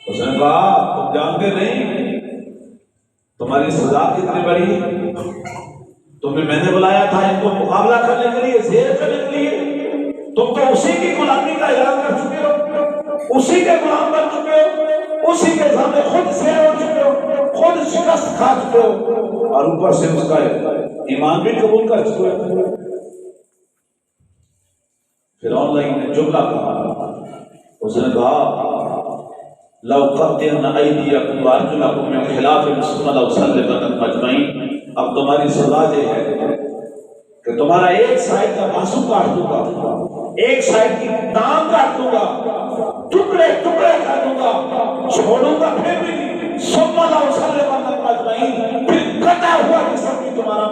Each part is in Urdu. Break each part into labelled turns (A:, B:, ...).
A: اس نے کہا تم جانتے نہیں تمہاری سزا کتنی بڑی؟ تمہیں میں نے بلایا تھا ان کو مقابلہ کرنے کے لیے، زیر کرنے کے لیے، تم تو اسی کی غلامی کا اعلان کر چکے ہو، اسی کے غلام بن چکے ہو، اسی کے سامنے خود زیر ہو چکے ہو، خود شکست کھا چکے ہو، اور اوپر سے اس کا ایمان بھی قبول کر چکے ہو۔ فرعون نے جملہ کہا، اس نے کہا لو قطعن ایدیکم وارجلکم من خلاف ثم لأصلبنکم اجمعین۔ اب تمہاری سزا یہ ہے کہ تمہارا ایک سائڈ کا بازو کاٹ دوں گا، ایک سائڈ کی ٹانگ کاٹ دوں گا، ٹکڑے ٹکڑے کر دوں گا، چھوڑوں گا پھر بھی، ثم لأصلبنکم اجمعین، پھر کٹا ہوا جسم بھی تمہارا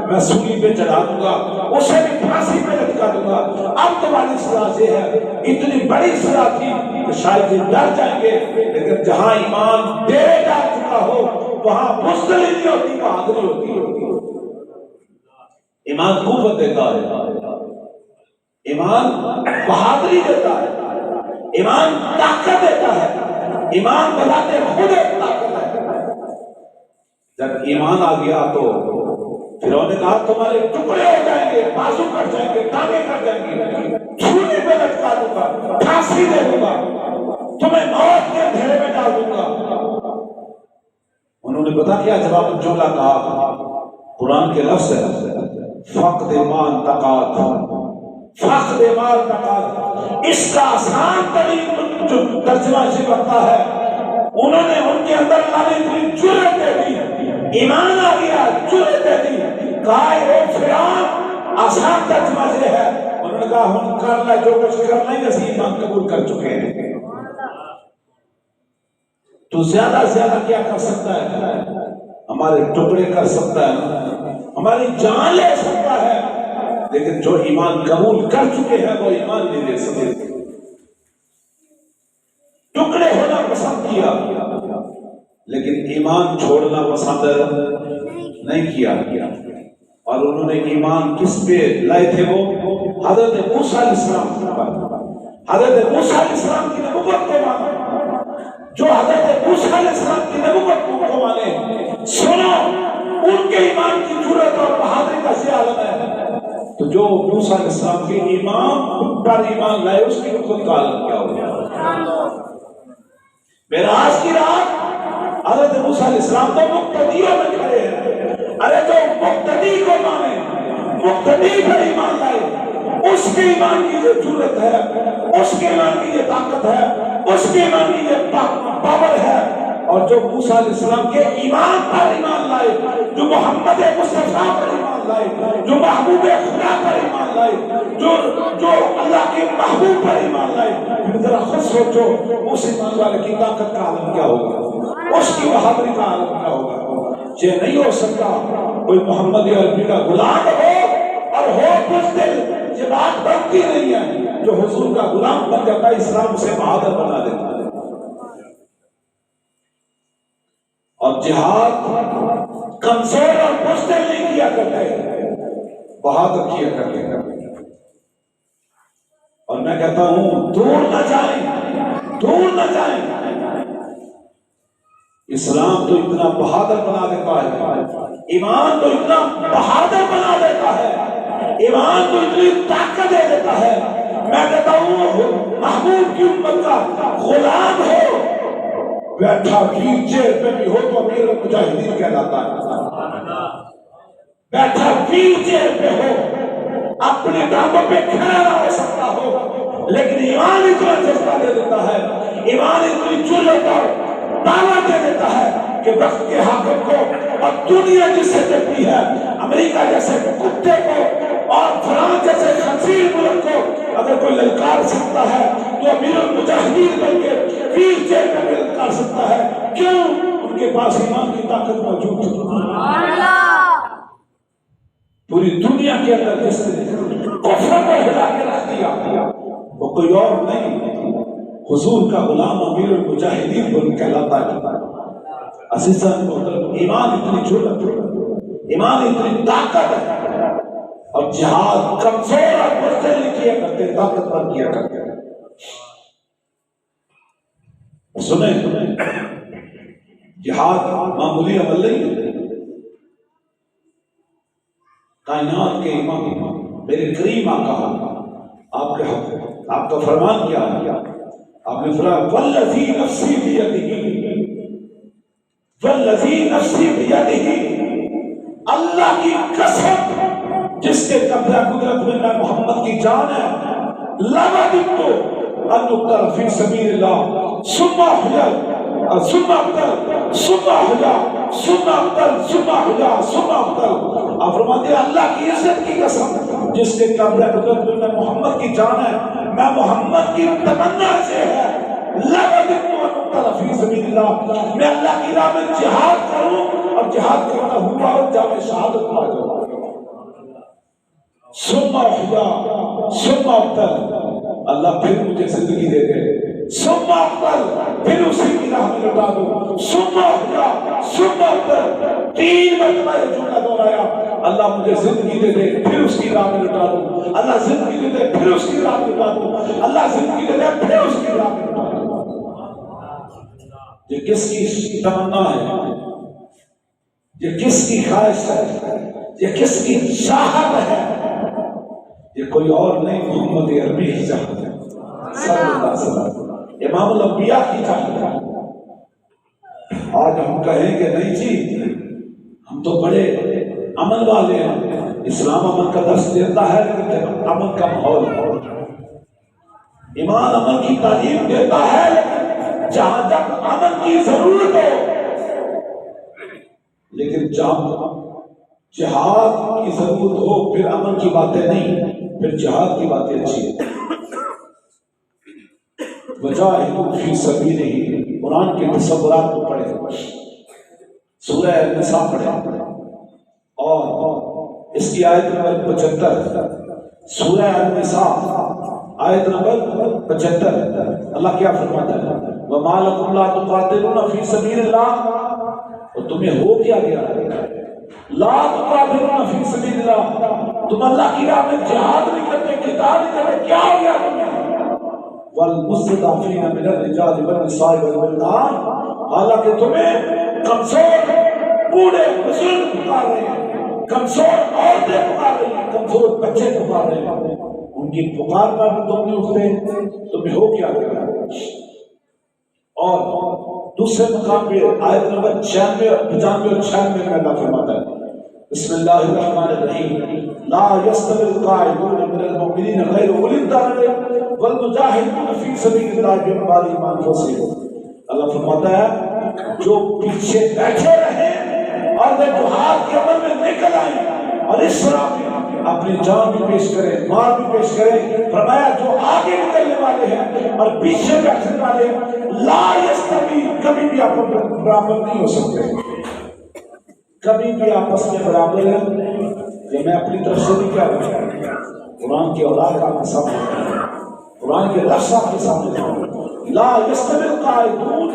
A: میں سولی پہ چڑھا دوں گا، اسے بھی پھانسی پہ لٹکا دوں گا۔ اب تمہاری سزا یہ ہے، اتنی بڑی سزا تھی کہ شاید یہ ڈر جائیں گے، لیکن جہاں ایمان ڈیرے ڈال چکا ہو وہاں بزدلی نہیں ہوتی، بہادری ہوتی ہے۔ ایمان قوت دیتا ہے، ایمان بہادری دیتا ہے، ایمان طاقت دیتا ہے، ایمان بذات خود ایک طاقت ہے۔ جب ایمان آ گیا تو فرعون نے کہا تمہارے ٹکڑے ہو جائیں گے، بازو کٹ جائیں گے، ٹانگیں کٹ جائیں گے، چھری پہ لٹکا دوں گا، پھانسی دے دوں گا، تمہیں موت کے اندھیرے میں ڈال دوں گا۔ انہوں نے پتا کیا جواب جملہ کہا؟ قرآن کے لفظ ہے فقد مال تقات، فقد مال تقات۔ اس کا آسان ترین جو ترجمہ سے بنتا ہے، انہوں نے ان کے اندر اللہ نے اتنی جرأت دے دی، ایمان آ گیا، جرأت دے دی، کہا اے فرعون، آسان ترجمہ سے ہے، انہوں نے کہا ہم کر لیں جو کچھ کرنا ہی، اسی ایمان قبول کر چکے ہیں۔ تو زیادہ زیادہ کیا کر سکتا ہے؟ ہمارے ٹکڑے کر سکتا ہے، ہماری جان لے سکتا ہے، لیکن جو ایمان قبول کر چکے ہیں وہ ایمان نہیں لے سکتے۔ ٹکڑے ہونا پسند کیا لیکن ایمان چھوڑنا پسند نہیں کیا، اور انہوں نے ایمان کس پہ لائے تھے؟ وہ حضرت موسیٰ علیہ السلام پر، حضرت موسیٰ علیہ السلام کی نبوت کو مانا۔ جو حضرت موسیٰ علیہ السلام کی نبوت کو مانے، سنو ان کے ایمان کی جرأت اور بہادری کا یہ عالم ہے، تو جو موسیٰ علیہ السلام کے ایمان پر ایمان لائے اس کی خود کا عالم کیا ہو گیا۔ معراج کی رات حضرت موسیٰ علیہ السلام تو مقتدیوں میں کھڑے ہیں، ارے جو مقتدی کو مانے، مقتدی پر ایمان لائے، اس کے ایمان کی یہ جرأت ہے، اس کے ایمان کی یہ طاقت ہے، اس کے ایمان کی یہ پاور ہے۔ اور جو موسیٰ علیہ السلام کے ایمان پر ایمان لائے، جو محمد مصطفیٰ پر ایمان لائے، جو محبوب خدا پر ایمان لائے، جو اللہ کے محبوب پر ایمان لائے، پھر ذرا خود سوچو اس ایمان والے کی طاقت کا عالم کیا ہوگا، اس کی بہادری کا عالم کیا ہوگا۔ یہ نہیں ہو سکتا کوئی محمد عربی کا غلام ہو اور ہو بزدل، یہ بات بنتی نہیں ہے۔ جو حضور کا غلام بن جاتا ہے اسلام اسے بہادر بنا دیتا ہے۔ اور جہاد کمزور اور بزدل نہیں کیا کرتے، بہادر کیا کرتے۔ اور میں کہتا ہوں دور نہ جائیں، دور نہ جائیں، اسلام تو اتنا بہادر بنا دیتا ہے، ایمان تو اتنا بہادر بنا دیتا ہے، ایمان تو اتنی طاقت دے دیتا ہے۔ میں کہتا ہوں محبوب کی امت کا غلام ہو، بیٹھا ویل چیئر پہ بھی ہو تو امیر المجاہدین کہلاتا ہے، بیٹھا ویل چیئر پہ ہو، اپنے ٹانگوں پہ کھڑا نہ ہو سکتا ہو، لیکن ایمان اتنا جذبہ دے دیتا ہے، ایمان اتنی جرأت اور طاقت دے دیتا ہے کہ وقت کے حاکم کو اور دنیا جس سے دیکھتی ہے، امریکہ جیسے کتے کو اور فرانس جیسے خنزیر ملک کو اگر کوئی للکار سکتا ہے تو امیر المجاہدین بن کے ویل چیئر پہ للکار سکتا ہے۔ کیوں؟ ان کے پاس ایمان کی طاقت موجود ہے۔ پوری دنیا کے اندر جس نے کفر کو ہلا کے رکھ دیا وہ کوئی اور نہیں، حضور کا غلام امیر المجاہدین بن کہلاتا ہے۔ عزیزان محترم، ایمان اتنی جرأت، ایمان اتنی طاقت ہے، اور جہاد کمزور اور بزدل نہیں کیا کرتے، طاقتور کیا کرتے۔ سنیں جہاد معمولی عمل نہیں ہے۔ کائنات کے امام میرے کریم آقا آپ کے حق آپ کا فرمان کیا ہے؟ آپ نے فرمایا والذی نفسی بیدہ، والذی نفسی بیدہ، اللہ کی قسم جس کے قبضہ قدرت میں محمد کی جان ہے، لوددت ان اقتل فی سبیل اللہ ثم احیا ثم اقتل ثم احیا ثم اقتل ثم احیا ثم اقتل۔ آپ فرماتے ہیں اللہ کی عزت کی قسم جس کے قبضہ قدرت میں محمد کی جان ہے، میں محمد کی تمنا سے ہے لوددت ان اقتل فی سبیل اللہ، میں اللہ کی راہ میں جہاد کروں اور جہاد کرتا ہوا اور جا میں شہادت پا جاؤں۔ ثم احیا ثم اقتل، اللہ پھر مجھے زندگی دے دے، ثم اقتل پھر اسی کی راہ میں لٹا دو، ثم احیا ثم اقتل، 3 مرتبہ یہ جملہ دہرایا، اللہ مجھے زندگی دے دے پھر اس کی راہ میں لٹا دو، اللہ زندگی دے دے پھر اس کی راہ میں لٹا دو، اللہ زندگی دے دے پھر اس کی راہ میں لٹا دو۔ یہ کس کی تمنا ہے؟ یہ کس کی خواہش ہے؟ یہ کس کی چاہت ہے؟ یہ کوئی اور نہیں، محمد عربی کی چاہت ہے صلی اللہ علیہ وسلم، امام الانبیاء کی چاہت ہے۔ آج ہم کہیں کہ نہیں جی ہم تو بڑے عمل والے ہیں، اسلام عمل کا درس دیتا ہے لیکن عمل کا ماحول ہے، ایمان عمل کی تعلیم دیتا ہے لیکن جہاں تک عمل کی ضرورت ہو، لیکن جہاں جہاد کی ضرورت ہو پھر عمل کی باتیں نہیں، پھر جہاد کی باتیں اچھی ہیں۔ وجاہدوا فی سبیلہ، قرآن کے تصورات کو پڑھیں، سورہ النساء پڑھیں اور اس کی آیت نمبر 75، سورہ النساء آیت نمبر 75، اللہ کیا فرماتا ہے؟ وَمَا لَكُمْ لَا تُقَاتِلُونَ فِي سَبِيلِ اللَّهِ، اور تمہیں ہو کیا گیا لا تقاتلون فی سبیل اللہ، تم اللہ کی راہ میں جہاد نہیں کرتے، قتال نہیں کرتے، کیا ہو گیا تمہیں؟ والمستضعفین من الرجال والنساء والولدان، حالانکہ تمہیں کمزور بوڑھے بزرگ پکار رہے ہیں، کمزور عورتیں پکار رہی ہیں، کمزور بچے پکار رہے ہیں، ان کی پکار پر بھی تم نہیں اٹھتے، تمہیں ہو کیا گیا؟ اور دوسرے مقام پہ آیت نمبر 96 اور 96 میں اللہ فرماتا ہے بسم اللہ الرحمن الرحیم لا يستوي القاعدون من المؤمنین غیر اولی الضرر والمجاہدون فی سبیل اللہ باموالہم وانفسہم۔ اللہ فرماتا ہے جو پیچھے بیٹھے رہے اور وہ جہاد کے عمل میں نکل آئے اور اس طرح اپنی جان بھی پیش کرے، مال بھی پیش کرے، فرمایا جو آگے نکلنے والے ہیں اور پیچھے بیٹھنے والے ہیں لا یستوی، کبھی بھی آپ برابر نہیں ہو سکتے، کبھی بھی آپس میں برابر ہے۔ یہ میں اپنی طرف سے نہیں کہہ رہا، قرآن کی اولاد کا سامنے، قرآن کے لفظ آپ کے سامنے لا یستوی القاعدون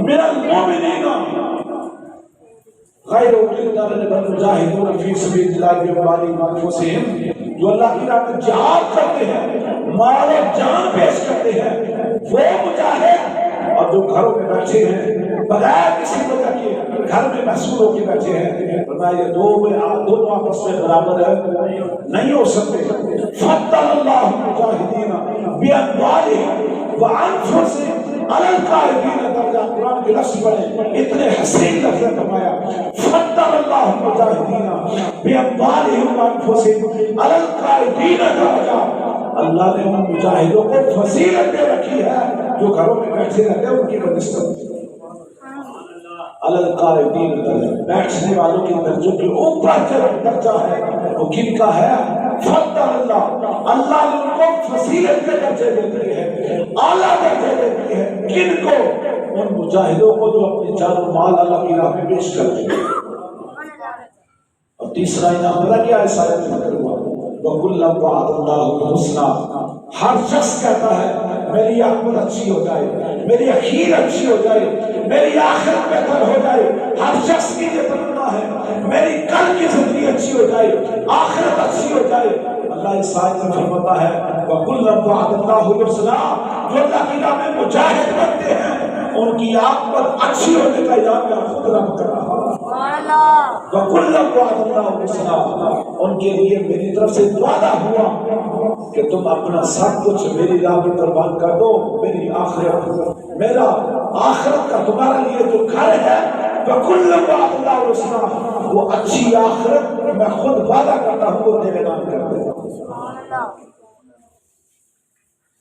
A: من المؤمنین غیر اولی الضرر والمجاہدون فی سبیل اللہ باموالہم وانفسہم، جو اللہ کی راہ میں جہاد کرتے ہیں، مال و جان پیش کرتے ہیں، وہ مجاہد، اور جو گھروں میں بیٹھے ہیں بغیر کسی وجہ کے گھر میں محصور ہو کے بیٹھے ہیں، فرمایا یہ دونوں آپس میں برابر ہے، نہیں ہو سکتے۔ فضل اللہ المجاہدین باموالہم وانفسہم علی القاعدین درجہ، قرآن کے لفظ پڑھیں، اتنے حسین لفظ فرمایا فضل اللہ المجاہدین باموالہم وانفسہم علی القاعدین درجہ، اللہ نے ان مجاہدوں کو فضیلت دے رکھی ہے جو گھروں میں بیٹھے رہتے ہیں، ان کی بنسبت علی القاعدین درجہ، بیٹھنے والوں کے درجوں کے اوپر جو درجہ ہے وہ کن کا ہے؟ فضل اللہ، اللہ نے ان کو فضیلت کے درجے دے دیے ہیں، اعلیٰ درجے دے دیے ہیں، کن کو؟ ان مجاہدوں کو جو اپنی جان و مال اللہ کی راہ میں پیش کرتے ہیں۔ اور تیسرا انعام پتہ کیا ہے؟ سارے میں ذکر ہوا وَكُلًّا وَعَدَ اللَّهُ الْحُسْنَى، ہر شخص کہتا ہے میری عاقبت اچھی ہو جائے، میری اخیر اچھی ہو جائے، میری آخرت بہتر ہو جائے، ہر شخص کی یہ تمنا ہے میری کل کی زندگی اچھی ہو جائے، آخرت اچھی ہو جائے۔ اللہ اس آیت میں فرماتا ہے وَكُلًّا وَعَدَ اللَّهُ الْحُسْنَى، جو اللہ کی راہ میں مجاہد بنتے ہیں ان کی عاقبت اچھی ہونے کا اعلان خود رب کر رہا ہے۔ وَكُلًّا وَعَدَ اللَّهُ الْحُسْنَىٰ، ان کے لیے میری طرف سے وعدہ ہوا کہ تم اپنا سب کچھ میری راہ میں قربان کر دو، میری آخرت، میرا آخرت کا تمہارے لیے جو گھر ہے وَكُلًّا وَعَدَ اللَّهُ الْحُسْنَىٰ، وہ اچھی آخرت میں خود وعدہ کرتا ہوں وہ تیرے نام کر دے۔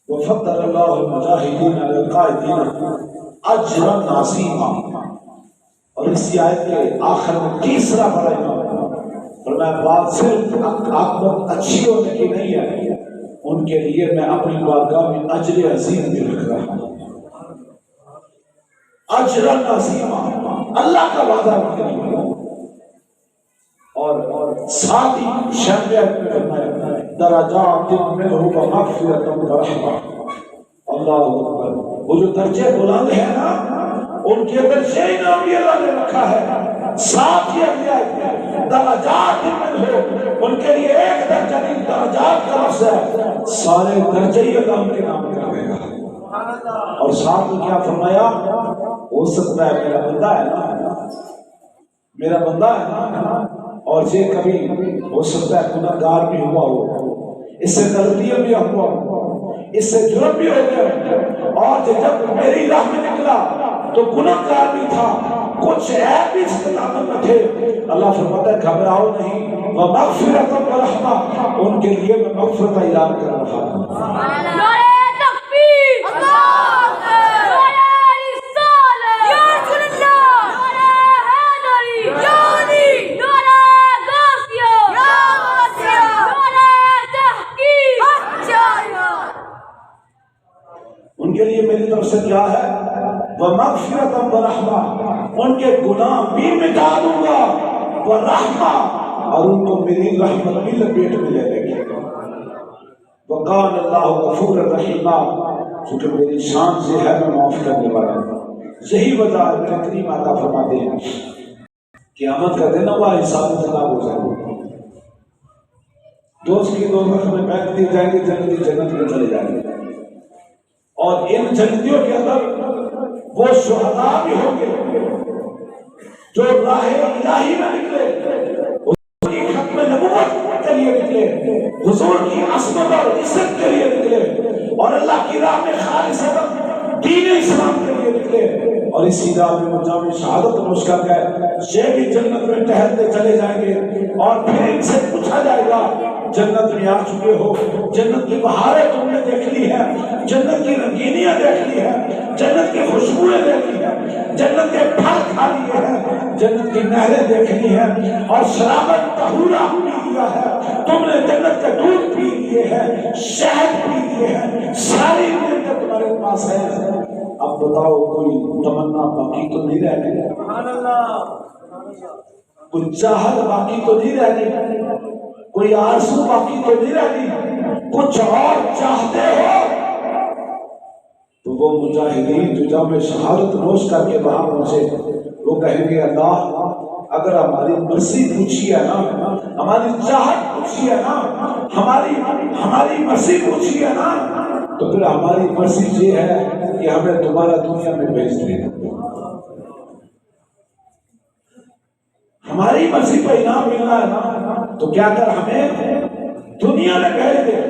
A: وَفَضَّلَ اللَّهُ الْمُجَاهِدِينَ عَلَى الْقَاعِدِينَ أَجْرًا عَظِيمًا۔ اور اسی آیت کے آخر میں تیسرا بڑا انعام فرمایا بات صرف عاقبت اچھی ہونے کی نہیں ہے، ان کے لیے میں اپنی بارگاہ میں اجر عظیم بھی رکھ رہا ہوں۔ اجر عظیم، اللہ کا وعدہ ہے۔ اور ساتھ ہی شریعت میں فرمایا درجات منہ ومغفرۃ ورحمہ۔ اللہ اکبر، وہ جو درجے بلند ہیں نا ان کے درجے انعام بھی اللہ نے رکھا ہے۔ ساتھ ہی اگلی درجات منہ، ان کے لیے ایک درجہ نہیں، درجات کا لفظ ہے، سارے درجے ہی اللہ ان کے نام کر دے گا۔ اور ساتھ میں کیا فرمایا، ہو سکتا ہے میرا بندہ ہے نا، میرا بندہ ہے نا، اور یہ کبھی ہو سکتا ہے گناہگار بھی ہوا ہو، اس سے غلطیاں بھی ہوا ہو، اس سے جرم بھی ہو گیا، اور جب میری راہ میں نکلا تو گناہگار بھی تھا، کچھ عیب بھی اس کے دامن میں تھے، اللہ فرماتا ہے گھبراؤ نہیں، وَمَغْفِرَةً وَرَحْمَةً، ان کے لیے میں مغفرت کا اعلان کر رہا ہوں۔ ان کے لیے میری طرف سے کیا ہے، وَمَغْفِرَةً وَرَحْمَةً، ان کے گناہ بھی مٹا دوں گا، وَرَحْمَةً، اور ان کو میری رحمت بھی لپیٹ میں لے لے گا۔ وَقَالَ اللَّهُ غَفُورًا رَحِيمًا، چونکہ میری شان سے ہے میں معاف کرنے والا ہوں۔ یہی وجہ ہے میرے کریم آقا فرماتے ہیں قیامت کا دن ہوا، حساب کتاب ہو جائے گا، دوست کی دوزخ میں پھینک دی جائیں گے، جنتی جنت میں چلے جائیں گے، اور ان جنتیوں کے اندر وہ شہداء بھی ہوں گے جو راہ الہی میں نکلے، حضور کی ختم نبوت کے لیے نکلے، حضور کی عصمت اور عزت کے لیے نکلے، اور اللہ کی راہ میں خالصتاً دین اسلام کے لیے نکلے، اور اسی راہ میں وہ جامع شہادت نوش کر گئے، یہ بھی جنت میں ٹہلتے چلے جائیں گے، اور پھر ان سے پوچھا جائے گا جنت میں آ چکے ہو، جنت کی بہاریں تم نے دیکھ لی ہے، جنت کی رنگینیاں دیکھ لی ہے، جنت کی خوشبوئیں دیکھ لی ہے، جنت کے پھل کھا لیے ہیں، جنت کی نہریں دیکھ لی ہیں، اور شرابت طہورہ پی لیا ہے، تم نے جنت کے دودھ پی لیے ہیں، شہد پی لیے ہیں، ساری نعمتیں تمہارے پاس ہیں، اب بتاؤ کوئی تمنا باقی تو نہیں رہ گئی، کوئی چاہت باقی تو نہیں رہ گئی، کوئی آرزو باقی تو نہیں رہ گئی، کچھ اور چاہتے ہو تو وہ مجاہدین جو جامع شہادت نوش کر کے وہاں پہنچے وہ کہیں گے اللہ اگر ہماری مرضی پوچھی ہے نا، ہماری چاہت پوچھی ہے نا، ہماری مرضی پوچھی ہے نا، تو پھر ہماری مرضی یہ ہے کہ ہمیں دوبارہ دنیا میں بھیج دیں، ہماری مرضی پہ انعام ملنا ہے نا، تو کیا کر ہمیں دنیا میں بھیج دے۔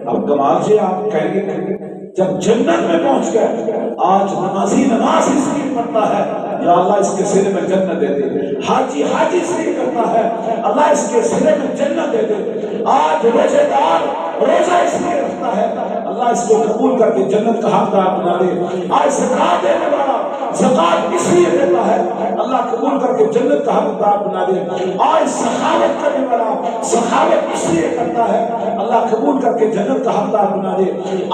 A: اب کمال سے آپ کہیں گے جب جنت میں پہنچ گئے، آج نمازی نماز اس لیے پڑھتا ہے یا اللہ اس کے سرے میں جنت دے دے، حاجی حاجی اس لیے کرتا ہے اللہ اس کے سرے میں جنت دے دے، آج روزے دار روزہ اس لیے رکھتا ہے اللہ اس کو قبول کر کے جنت کا حقدار بنا دے، آج زکات دینے والا زکات اس لیے دیتا ہے اللہ قبول کر کے جنت کا حقدار بنا دے، آج سخاوت کرنے والا سخاوت اس لیے کرتا ہے اللہ قبول کر کے جنت کا حقدار بنا دے،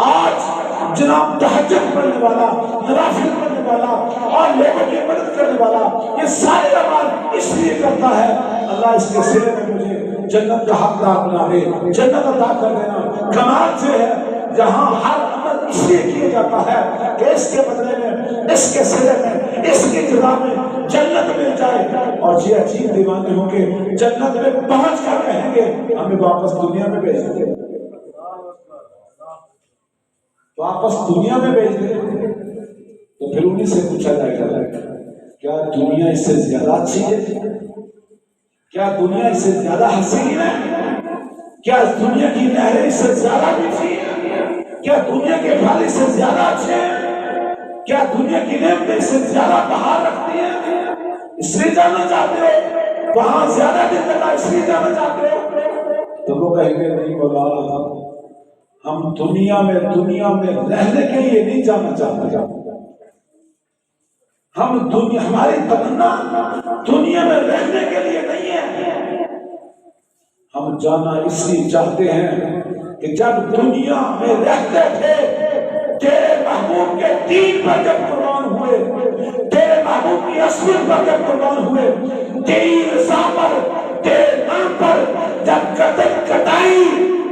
A: آج جناب تہجد پڑھنے والا، نوافل پڑھنے والا اور لوگوں کی مدد کرنے والا یہ سارے اعمال اس لیے کرتا ہے اللہ اس کے سرے میں مجھے جنت کا حقدار بنا دے، جنت عطا کر دینا۔ کمال سے ہے جہاں ہر عمل اس لیے کیا جاتا ہے کہ اس کے بدلے میں اس کے سرے میں اس کی جزا میں جنت مل جائے، اور یہ عجیب دیوانے ہوں گے جنت میں پہنچ کر کہیں گے ہمیں واپس دنیا میں بھیج دے، واپس دنیا میں بھیج دے۔ تو پھر انہیں سے پوچھا جائے گا کیا دنیا اس سے زیادہ اچھی ہے؟ کیا دنیا اس سے زیادہ حسین ہے؟ کیا دنیا کی نہریں اس سے زیادہ میٹھی ہیں؟ کیا دنیا کے پھل اس سے زیادہ اچھے ہیں؟ کیا دنیا کی نعمتیں اس سے زیادہ بہار رکھتی ہیں؟ اس لیے جانا چاہتے ہو وہاں زیادہ دن لگا اس لیے جانا چاہتے ہو؟ تو وہ کہیں گے نہیں مولا، ہم دنیا میں رہنے کے لیے نہیں جانا چاہتے، ہم دنیا، ہماری تمنا دنیا میں رہنے کے لیے نہیں ہے، ہم جانا اس لیے چاہتے ہیں کہ جب دنیا میں رہتے تھے تیرے محبوب کے دین پر جب قربان ہوئے، تیرے محبوب کی عصمت پر جب قربان ہوئے، تیری رضا پر، تیرے نام پر جب قدم کٹائی،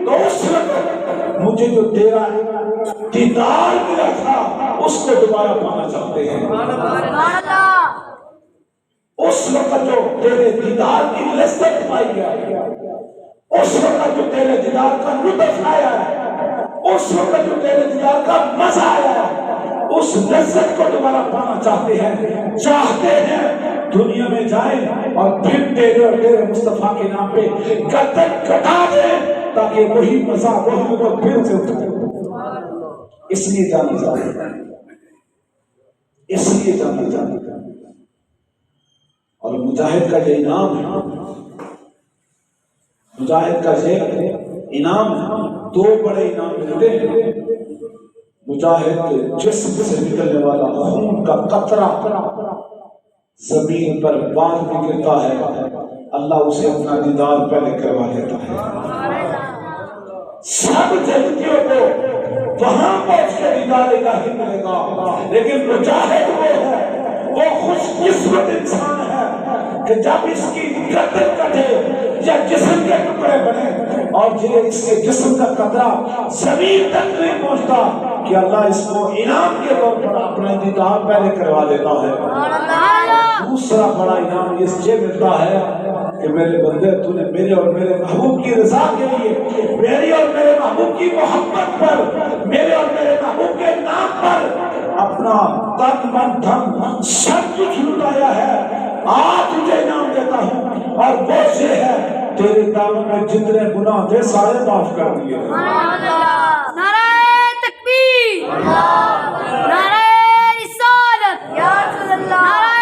A: تو اس وقت مجھے جو تیرا دیدار ملا تھا اس کو دوبارہ پانا چاہتے ہیں۔ اس وقت جو تیرے دیدار کی لذت پائی گیا، اس وقت جو تیرے دیدار کا لطف آیا ہے، اس وقت جو تیرے دیدار کا مزہ آیا ہے، اس لذت کو دوبارہ پانا چاہتے ہیں دنیا میں جائیں اور پھر تیرے اور تیرے مصطفیٰ کے نام پہ گردن کٹا دیں تاکہ وہی مزہ وہی کو پھر سے اٹھے۔ اس لیے جانا چاہتے ہیں، اس لیے جانا چاہتے ہیں۔ اور مجاہد کا یہ انعام ہے، مجاہد کا یہ انعام ہے، دو بڑے انعام ملتے ہیں۔ مجاہد جسم سے نکلنے والا خون کا قطرہ زمین پر بعد میں گرتا ہے، اللہ اسے اپنا دیدار پہلے کروا دیتا ہے۔ سب جنتیوں کو وہاں پہنچ کے دیدار الہی ملے گا، لیکن مجاہد وہ ہے، وہ خوش قسمت انسان ہے کہ جب اس کی گردن کٹے یا جسم کے ٹکڑے بنے اور اس کے جسم کا قطرہ زمین تک نہیں پہنچتا کہ اللہ اس کو انعام کے طور پر اپنا دیدار پہلے کروا دیتا ہے۔ دوسرا بڑا انعام اس سے ملتا ہے کہ میرے بندے، تو نے میرے اور میرے محبوب کی رضا کے لیے، میری اور میرے محبوب کی محبت پر، میرے اور میرے محبوب کے نام پر اپنا تن من دھن سب کچھ لٹایا ہے، آج تجھے انعام دیتا ہوں، اور وہ یہ ہے تیرے دامن میں جتنے گناہ تھے سارے معاف کر دیے۔
B: نعرہ تکبیر، نعرہ رسالت، نعرہ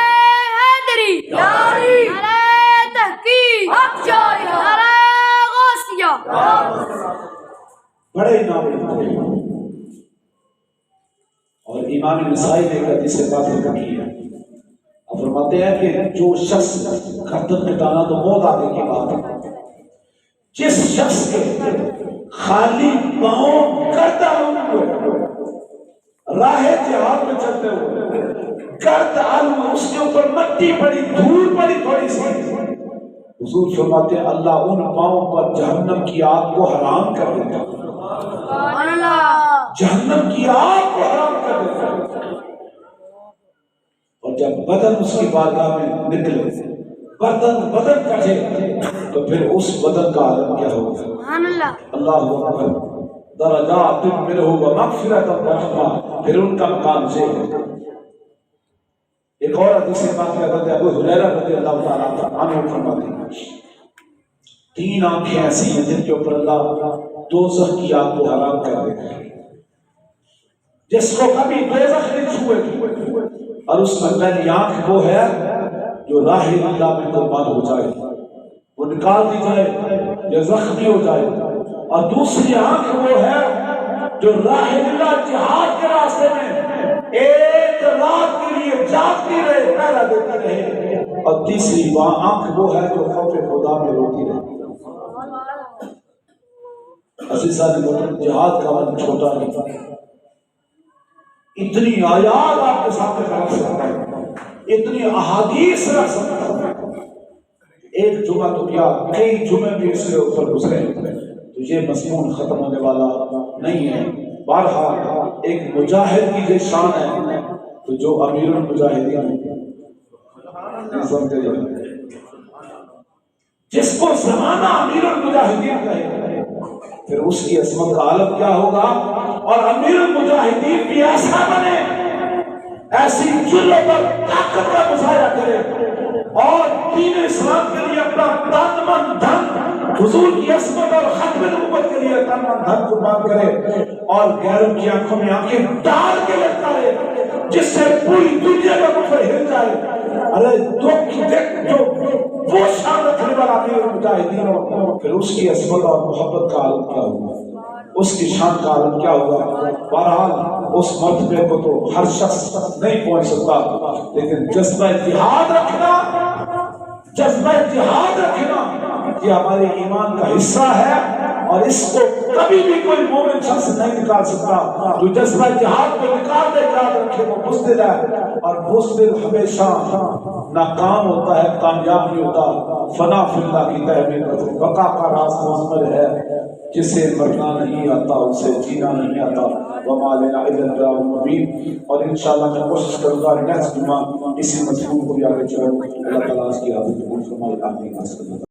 B: حیدری، نعرہ تحقیق، نعرہ غوثیہ۔
A: بڑے انعام ملتے ہیں۔ اور امام نسائی نے حدیث سے بات کی ہے، اب فرماتے ہیں کہ جو شخص گردن کٹانا تو موت آنے کی بات ہے، جس شخص کے خالی پاؤں گردن ہوئے راہ جہاد میں چلتے ہوئے گرد علم اس کے اوپر مٹی پڑی، دھول پڑی تھوڑی سی، حضور فرماتے ہیں اللہ ان پاؤں پر جہنم کی آگ کو حرام کر دیتا ہے، جہنم کی آگ کو حرام کر دیتا ہے۔ اور جب بدن اس کی بارگاہ میں نکلے، بدن کٹے، تو پھر اس بدن کا عالم کیا ہوگا؟ اللہ اکبر، درجات منہ و مغفرۃ و رحمہ، پھر ان کا مقام سے ہے۔ ایک اور حدیث سے بات کرتے ہیں، ابو ہریرہ رضی اللہ تعالیٰ عنہ فرماتے ہیں تین آنکھیں ایسی ہیں جن کے اوپر اللہ دوزخ کی آگ کو حرام کر دیتا ہے، جس کو کبھی دوزخ نہیں چھوئے، اور اس میں پہلی آنکھ وہ ہے جو راہ اللہ میں قربان ہو جائے، وہ نکال دی جائے یا زخمی ہو جائے، اور دوسری آنکھ وہ ہے جو راہ اللہ جہاد کے راستے میں ایک رات کے لیے جاگتی رہے، پہرا دیتی رہے، اور تیسری آنکھ وہ ہے جو خوف خدا میں روتی رہے۔ عزیزان محترم، جہاد کا وقت چھوٹا نہیں، اتنی آیات آپ کے سامنے رکھ سکتا ہے، اتنی احادیث رکھ سکتا ہے، ایک جمعہ تو کیا کئی جمعے بھی اس کے اوپر گزرے تو یہ مضمون ختم ہونے والا نہیں ہے۔ بہرحال ایک مجاہد کی یہ شان ہے تو جو امیر المجاہدین جس کو زمانہ امیر المجاہدین کہے، پھر اس کی عظمت کا عالم کیا ہوگا، اور امیر المجاہدین بھی ایسا بنے ایسی ذلوں پر طاقت کا مظاہرہ کرے اور دین اسلام کے لیے اپنا تن من دھن حضور کی عصمت اور ختم نبوت کے لیے تن من دھن قربان کرے اور غیروں کی آنکھوں میں آنکھیں ڈال کے لٹکائے جس سے پوری دنیا کا کفر ہل جائے۔ ارے دکھ کی دیکھ جو وہ شان رکھنے والا امیر مجاہدین، پھر اس کی عصمت اور محبت کا عالم کیا ہوگا، اس کی شان کا عالم کیا ہوگا۔ بہرحال اس مرتبے کو تو ہر شخص نہیں پہنچ سکتا، لیکن جذبہ جہاد رکھنا، جذبہ جہاد رکھنا یہ ہمارے ایمان کا حصہ ہے، اور اس کو کبھی بھی کوئی مومن شخص نہیں نکال سکتا۔ جو جذبہ جہاد کو نکال دے، یاد رکھے وہ بزدل ہے، اور بزدل ہمیشہ ناکام ہوتا ہے، کامیاب نہیں ہوتا۔ فنا فی اللہ کی تحمیل بقا کا راز مضمر ہے، جسے مرنا نہیں آتا اسے جینا نہیں آتا۔ وما لنا الا البلاغ المبین۔ اور انشاءاللہ میں کوشش کروں گا نیکسٹ جمعہ اسی مضمون کو بھی آگے چلاؤں۔ اللہ تعالیٰ اس کی عافیت قبول فرمائے، آمین۔